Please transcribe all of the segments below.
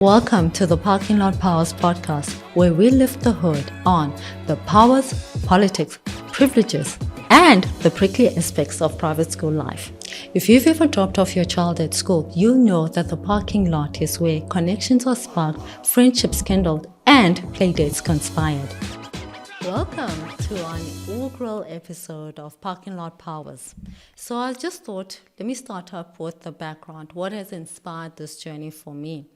Welcome to the Parking Lot Powers podcast, where we lift the hood on the powers, politics, privileges, and the prickly aspects of private school life. If you've ever dropped off your child at school, you know that the parking lot is where connections are sparked, friendships kindled, and playdates conspired. Welcome to an inaugural episode of Parking Lot Powers. So I just thought, let me start up with the background. What has inspired this journey for me?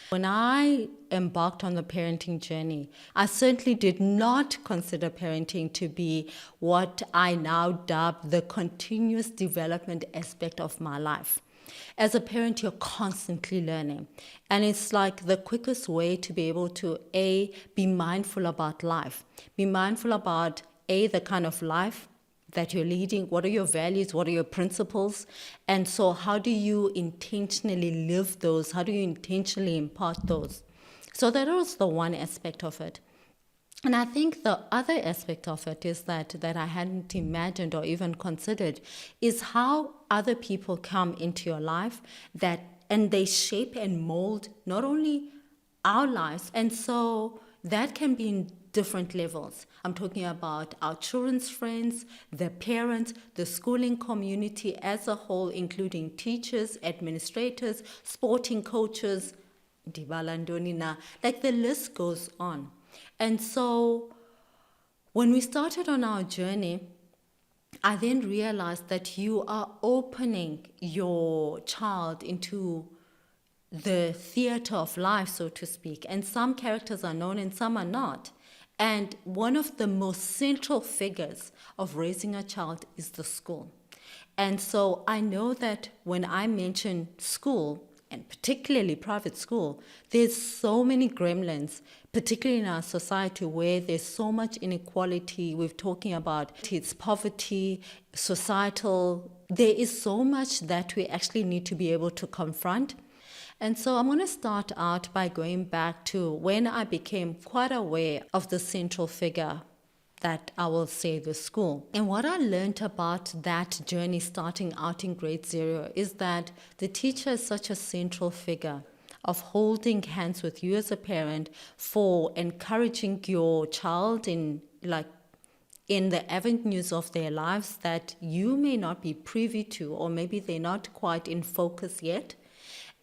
When I embarked on the parenting journey, I certainly did not consider parenting to be what I now dub the continuous development aspect of my life. As a parent, you're constantly learning. And it's like the quickest way to be able to, A, be mindful about life. Be mindful about, A, the kind of life that you're leading, what are your values, what are your principles, and so how do you intentionally live those, how do you intentionally impart those? So that was the one aspect of it. And I think the other aspect of it is that I hadn't imagined or even considered is how other people come into your life and they shape and mold not only our lives, and so that can be in different levels. I'm talking about our children's friends, their parents, the schooling community as a whole, including teachers, administrators, sporting coaches, like the list goes on. And so when we started on our journey, I then realized that you are opening your child into the theater of life, so to speak. And some characters are known and some are not. And one of the most central figures of raising a child is the school. And so I know that when I mention school, and particularly private school, there's so many gremlins, particularly in our society where there's so much inequality. We're talking about it's poverty, societal. There is so much that we actually need to be able to confront. And so I'm going to start out by going back to when I became quite aware of the central figure that I will say the school. And what I learned about that journey starting out in grade 0 is that the teacher is such a central figure of holding hands with you as a parent for encouraging your child in the avenues of their lives that you may not be privy to, or maybe they're not quite in focus yet.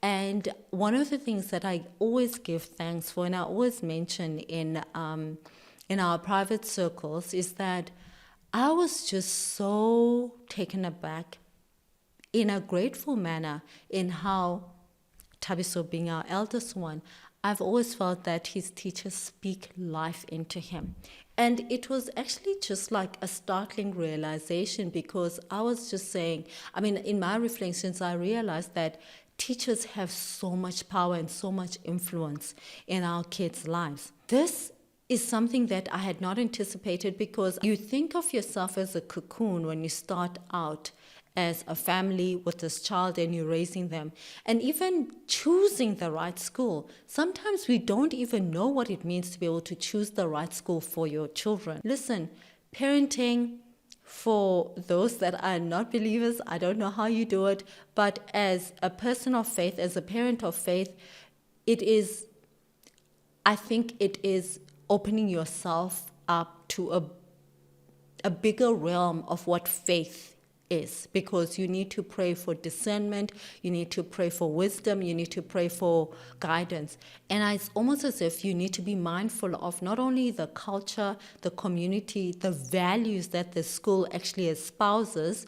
And one of the things that I always give thanks for, and I always mention in our private circles, is that I was just so taken aback in a grateful manner in how Tabiso, being our eldest one, I've always felt that his teachers speak life into him. And it was actually just like a startling realization, because I was just saying, in my reflections, I realized that teachers have so much power and so much influence in our kids' lives. This is something that I had not anticipated, because you think of yourself as a cocoon when you start out as a family with this child and you're raising them. And even choosing the right school, sometimes we don't even know what it means to be able to choose the right school for your children. Listen, parenting, for those that are not believers, I don't know how you do it, but as a person of faith, as a parent of faith, I think it is opening yourself up to a bigger realm of what faith is, because you need to pray for discernment, you need to pray for wisdom, you need to pray for guidance. And it's almost as if you need to be mindful of not only the culture, the community, the values that the school actually espouses,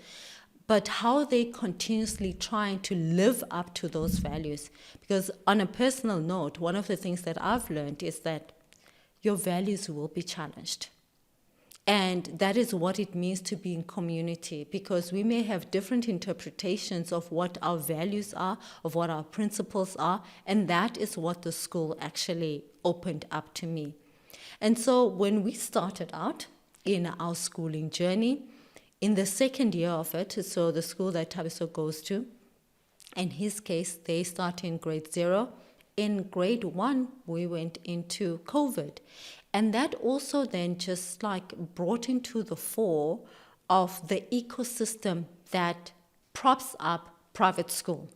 but how they continuously trying to live up to those values. Because on a personal note, one of the things that I've learned is that your values will be challenged. And that is what it means to be in community, because we may have different interpretations of what our values are, of what our principles are, and that is what the school actually opened up to me. And so when we started out in our schooling journey, in the second year of it, so the school that Tabiso goes to, in his case, they start in grade 0. In grade 1, we went into COVID. And that also then just brought into the fore of the ecosystem that props up private school.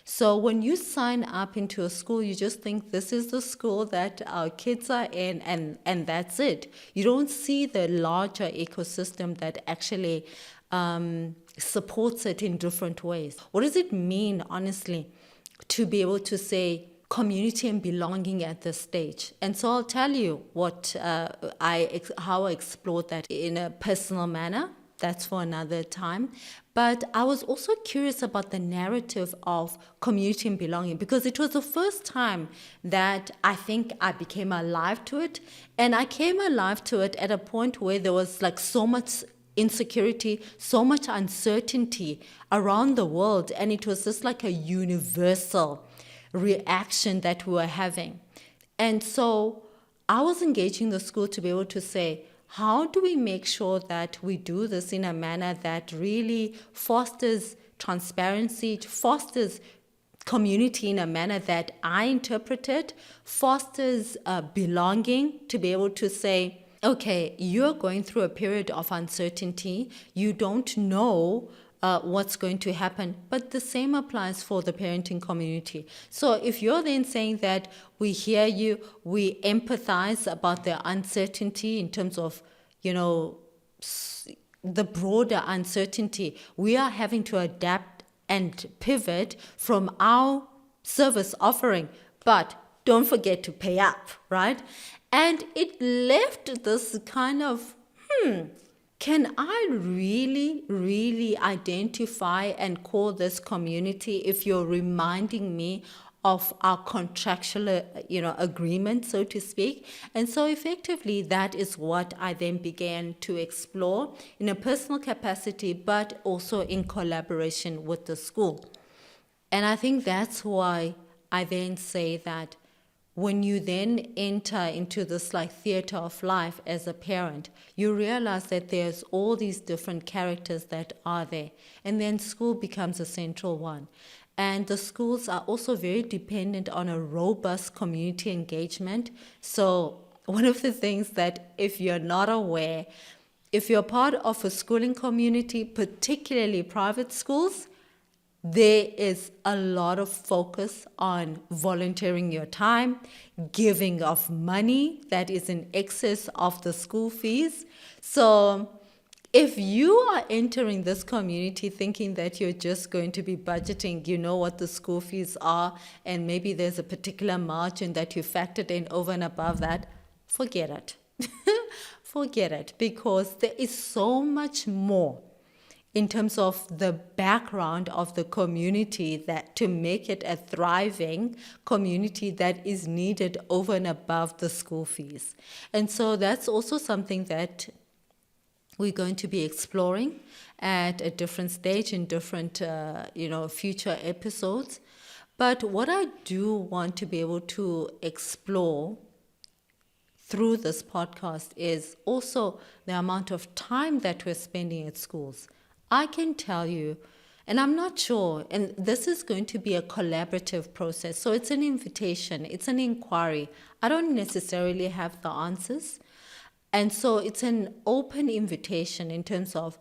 So when you sign up into a school, you just think this is the school that our kids are in, and that's it. You don't see the larger ecosystem that actually supports it in different ways. What does it mean, honestly, to be able to say community and belonging at this stage? And so I'll tell you what how I explored that in a personal manner. That's for another time. But I was also curious about the narrative of community and belonging, because it was the first time that I think I became alive to it. And I came alive to it at a point where there was like so much insecurity, so much uncertainty around the world. And it was just like a universal reaction that we were having. And so I was engaging the school to be able to say, how do we make sure that we do this in a manner that really fosters transparency, fosters community in a manner that I interpret it, fosters belonging, to be able to say, okay, you're going through a period of uncertainty. You don't know what's going to happen. But the same applies for the parenting community. So if you're then saying that we hear you, we empathize about the uncertainty in terms of, the broader uncertainty, we are having to adapt and pivot from our service offering. But don't forget to pay up, right? And it left this kind of, can I really, really identify and call this community if you're reminding me of our contractual, agreement, so to speak? And so effectively, that is what I then began to explore in a personal capacity, but also in collaboration with the school. And I think that's why I then say that when you then enter into this like theater of life as a parent, you realize that there's all these different characters that are there. And then school becomes a central one. And the schools are also very dependent on a robust community engagement. So one of the things that, if you're not aware, if you're part of a schooling community, particularly private schools, there is a lot of focus on volunteering your time, giving of money that is in excess of the school fees. So if you are entering this community thinking that you're just going to be budgeting, you know what the school fees are, and maybe there's a particular margin that you factored in over and above that, forget it. Forget it, because there is so much more in terms of the background of the community that to make it a thriving community that is needed over and above the school fees. And so that's also something that we're going to be exploring at a different stage in different, future episodes. But what I do want to be able to explore through this podcast is also the amount of time that we're spending at schools. I can tell you, and I'm not sure, and this is going to be a collaborative process. So it's an invitation, it's an inquiry. I don't necessarily have the answers. And so it's an open invitation in terms of,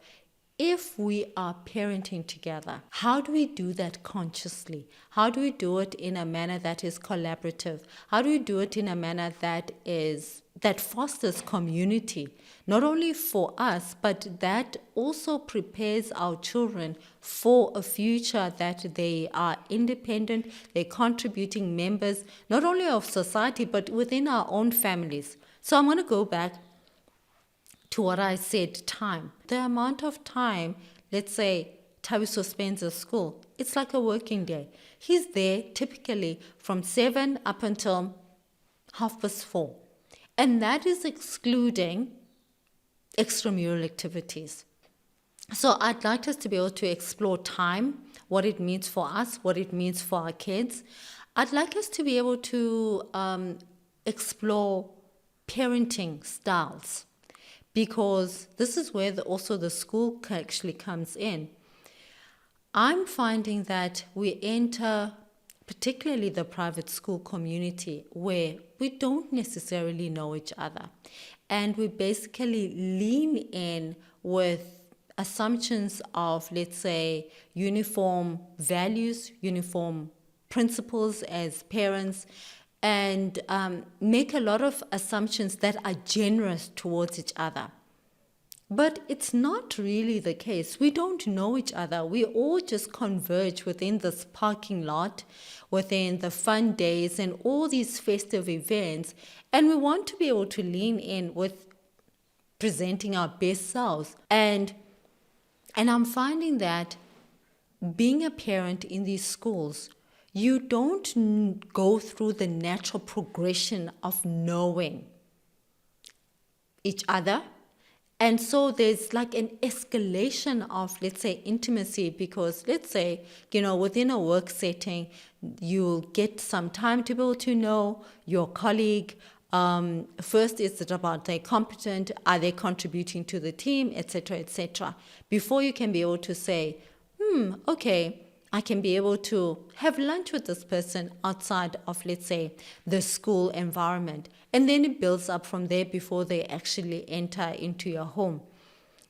if we are parenting together, how do we do that consciously? How do we do it in a manner that is collaborative? How do we do it in a manner that fosters community, not only for us, but that also prepares our children for a future that they are independent, they're contributing members, not only of society, but within our own families. So I'm going to go back to what I said, time. The amount of time, let's say Tabiso spends at school, it's like a working day. He's there typically from 7 up until 4:30. And that is excluding extramural activities. So I'd like us to be able to explore time, what it means for us, what it means for our kids. I'd like us to be able to explore parenting styles, because this is where also the school actually comes in. I'm finding that we enter particularly the private school community where we don't necessarily know each other. And we basically lean in with assumptions of, let's say, uniform values, uniform principles as parents, and make a lot of assumptions that are generous towards each other. But it's not really the case. We don't know each other. We all just converge within this parking lot, within the fun days and all these festive events. And we want to be able to lean in with presenting our best selves. And I'm finding that being a parent in these schools, you don't go through the natural progression of knowing each other. And so there's like an escalation of, let's say, intimacy, because let's say, within a work setting, you'll get some time to be able to know your colleague. First, is it about they're competent? Are they contributing to the team, etc., etc., before you can be able to say, okay, I can be able to have lunch with this person outside of, let's say, the school environment. And then it builds up from there before they actually enter into your home.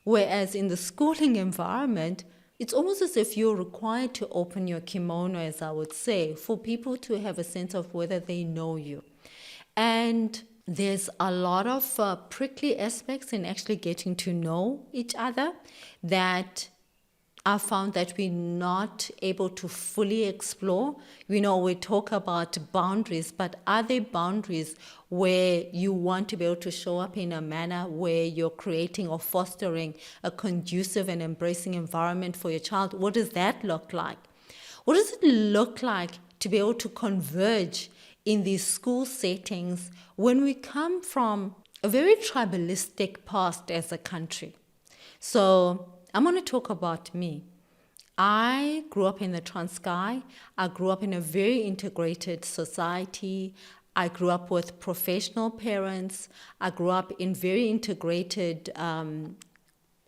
Whereas in the schooling environment, it's almost as if you're required to open your kimono, as I would say, for people to have a sense of whether they know you. And there's a lot of prickly aspects in actually getting to know each other that I found that we're not able to fully explore. We talk about boundaries, but are there boundaries where you want to be able to show up in a manner where you're creating or fostering a conducive and embracing environment for your child? What does that look like? What does it look like to be able to converge in these school settings when we come from a very tribalistic past as a country? So I'm going to talk about me. I grew up in the Transkei. I grew up in a very integrated society. I grew up with professional parents. I grew up in very integrated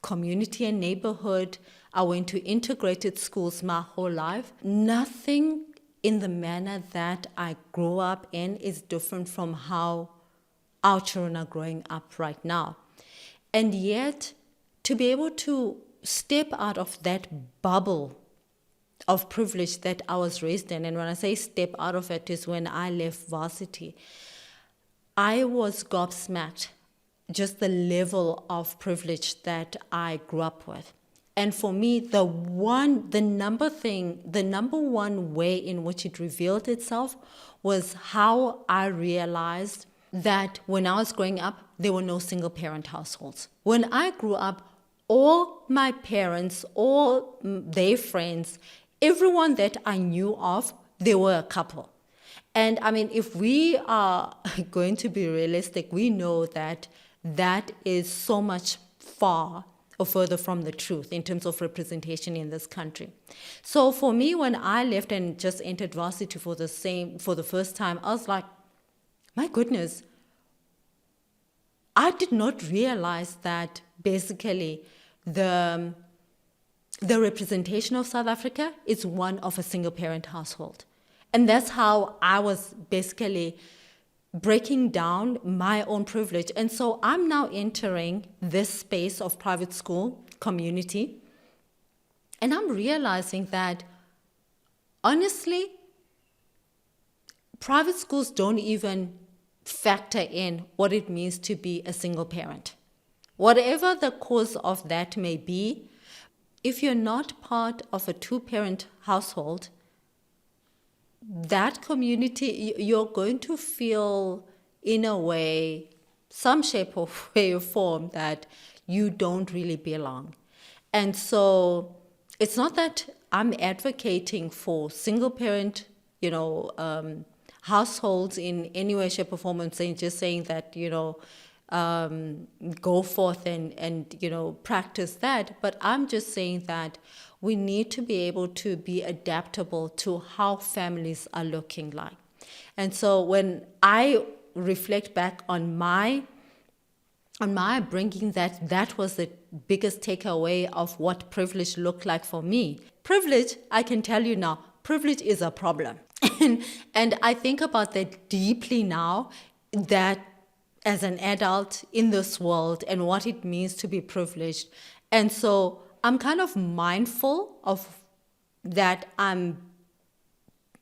community and neighborhood. I went to integrated schools my whole life. Nothing in the manner that I grew up in is different from how our children are growing up right now. And yet, to be able to step out of that bubble of privilege that I was raised in, and when I say step out of it is when I left varsity, I was gobsmacked, just the level of privilege that I grew up with. And for me, the number one way in which it revealed itself was how I realized that when I was growing up, there were no single parent households. When I grew up, all my parents, all their friends, everyone that I knew of, they were a couple. And I mean, if we are going to be realistic, we know that that is so much far or further from the truth in terms of representation in this country. So for me, when I left and just entered varsity for the first time, I was like, my goodness, I did not realize that basically the representation of South Africa is one of a single parent household. And that's how I was basically breaking down my own privilege. And so I'm now entering this space of private school community. And I'm realizing that, honestly, private schools don't even factor in what it means to be a single parent. Whatever the cause of that may be, if you're not part of a two-parent household, that community, you're going to feel, in a way, some shape or way or form, that you don't really belong. And so it's not that I'm advocating for single-parent, households in any way, shape, or form, and just saying that, go forth and practice that. But I'm just saying that we need to be able to be adaptable to how families are looking like. And so when I reflect back on my upbringing, that was the biggest takeaway of what privilege looked like for me. Privilege, I can tell you now, privilege is a problem. And I think about that deeply now, that as an adult in this world and what it means to be privileged. And so I'm kind of mindful of that I'm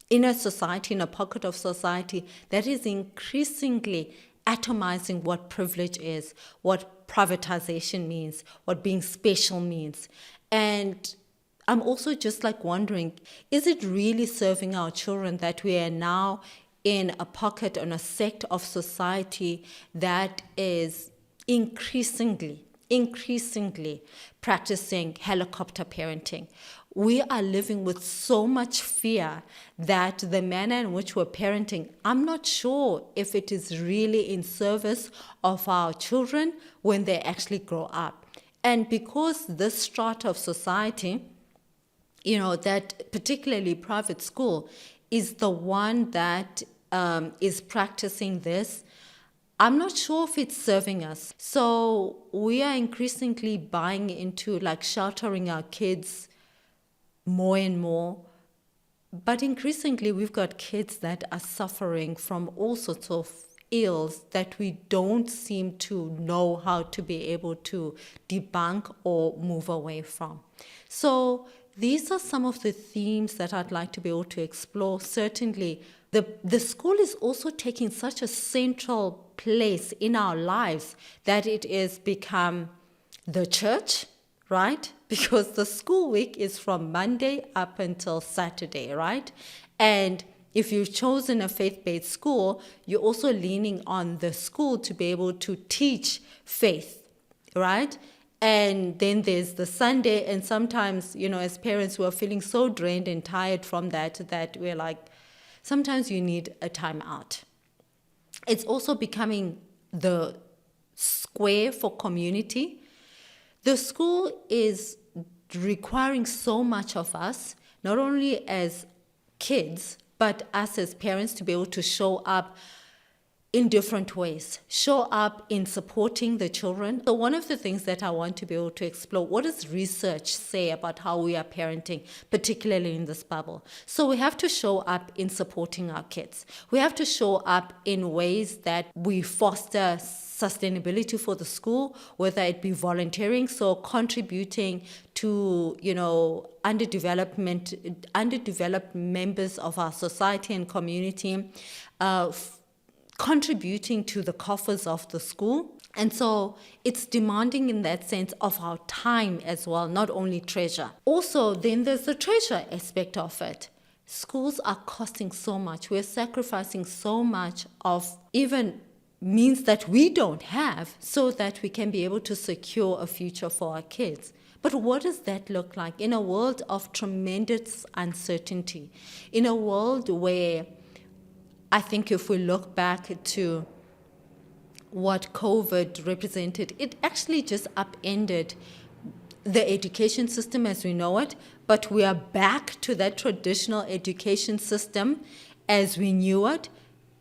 in a society, in a pocket of society that is increasingly atomizing what privilege is, what privatization means, what being special means. And I'm also just like wondering, is it really serving our children that we are now in a pocket, on a sect of society that is increasingly practicing helicopter parenting? We are living with so much fear that the manner in which we're parenting, I'm not sure if it is really in service of our children when they actually grow up. And because this strata of society, that particularly private school is the one that is practicing this, I'm not sure if it's serving us. So we are increasingly buying into like sheltering our kids more and more. But increasingly, we've got kids that are suffering from all sorts of ills that we don't seem to know how to be able to debunk or move away from. So these are some of the themes that I'd like to be able to explore. Certainly, the school is also taking such a central place in our lives that it has become the church, right? Because the school week is from Monday up until Saturday, right? And if you've chosen a faith-based school, you're also leaning on the school to be able to teach faith, right? And then there's the Sunday, and sometimes, as parents, we're feeling so drained and tired from that we're like, sometimes you need a time out. It's also becoming the square for community. The school is requiring so much of us, not only as kids, but us as parents to be able to show up in different ways, show up in supporting the children. So one of the things that I want to be able to explore, what does research say about how we are parenting, particularly in this bubble? So we have to show up in supporting our kids. We have to show up in ways that we foster sustainability for the school, whether it be volunteering, so contributing to, underdeveloped members of our society and community, contributing to the coffers of the school. And so it's demanding in that sense of our time as well, not only treasure. Also, then there's the treasure aspect of it. Schools are costing so much. We're sacrificing so much of even means that we don't have so that we can be able to secure a future for our kids. But what does that look like in a world of tremendous uncertainty, in a world where I think if we look back to what COVID represented, it actually just upended the education system as we know it, but we are back to that traditional education system as we knew it.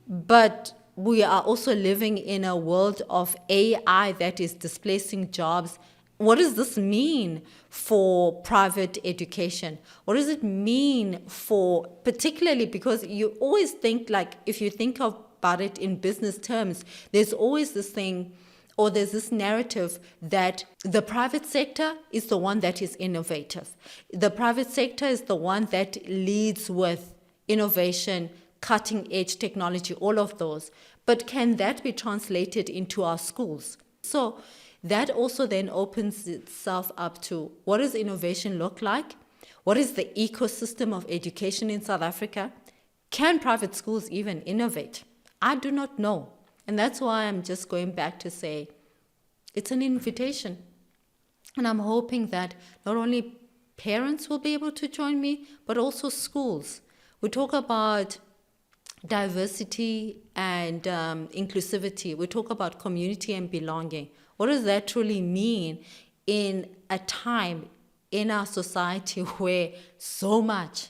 But we are also living in a world of AI that is displacing jobs. What does this mean for private education? What does it mean for, particularly because you always think like, if you think about it in business terms, there's always this thing, or there's this narrative that the private sector is the one that is innovative. The private sector is the one that leads with innovation, cutting edge technology, all of those. But can that be translated into our schools? So that also then opens itself up to what does innovation look like? What is the ecosystem of education in South Africa? Can private schools even innovate? I do not know. And that's why I'm just going back to say it's an invitation. And I'm hoping that not only parents will be able to join me, but also schools. We talk about diversity and inclusivity. We talk about community and belonging. What does that truly mean in a time in our society where so much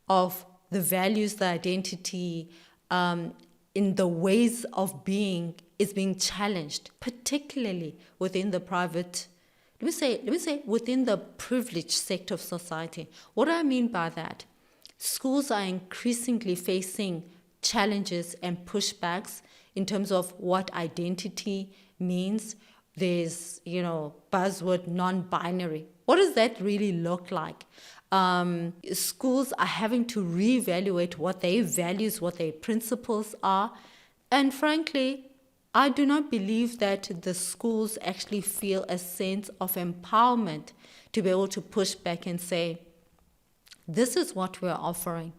of the values, the identity, in the ways of being is being challenged, particularly within the private, let me say within the privileged sector of society. What do I mean by that? Schools are increasingly facing challenges and pushbacks in terms of what identity means. There's, buzzword non-binary. What does that really look like? Schools are having to reevaluate what their values, what their principles are. And frankly, I do not believe that the schools actually feel a sense of empowerment to be able to push back and say, this is what we're offering.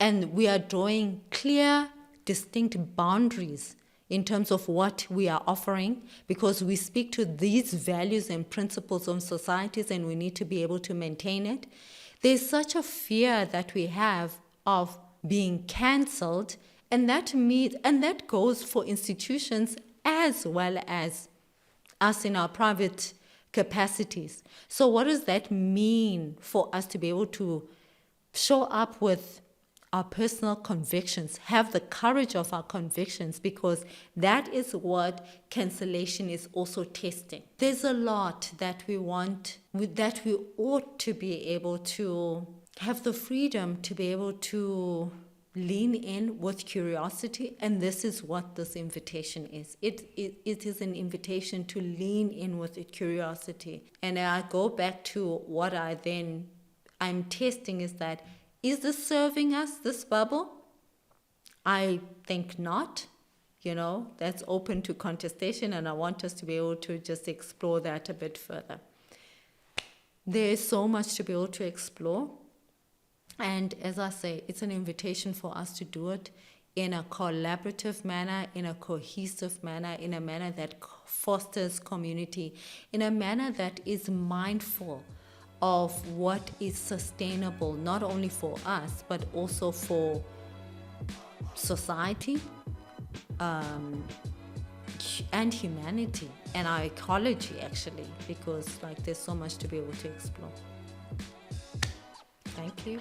And we are drawing clear, distinct boundaries in terms of what we are offering, because we speak to these values and principles of societies and we need to be able to maintain it. There's such a fear that we have of being cancelled, and that goes for institutions as well as us in our private capacities. So what does that mean for us to be able to show up with our personal convictions, have the courage of our convictions, because that is what cancellation is also testing. There's a lot that we want, that we ought to be able to have the freedom to be able to lean in with curiosity, and this is what this invitation is. It is an invitation to lean in with curiosity. And I go back to what I'm testing is this serving us, this bubble? I think not. That's open to contestation, and I want us to be able to just explore that a bit further. There is so much to be able to explore. And as I say, it's an invitation for us to do it in a collaborative manner, in a cohesive manner, in a manner that fosters community, in a manner that is mindful of what is sustainable, not only for us, but also for society and humanity and our ecology, actually, because there's so much to be able to explore. Thank you.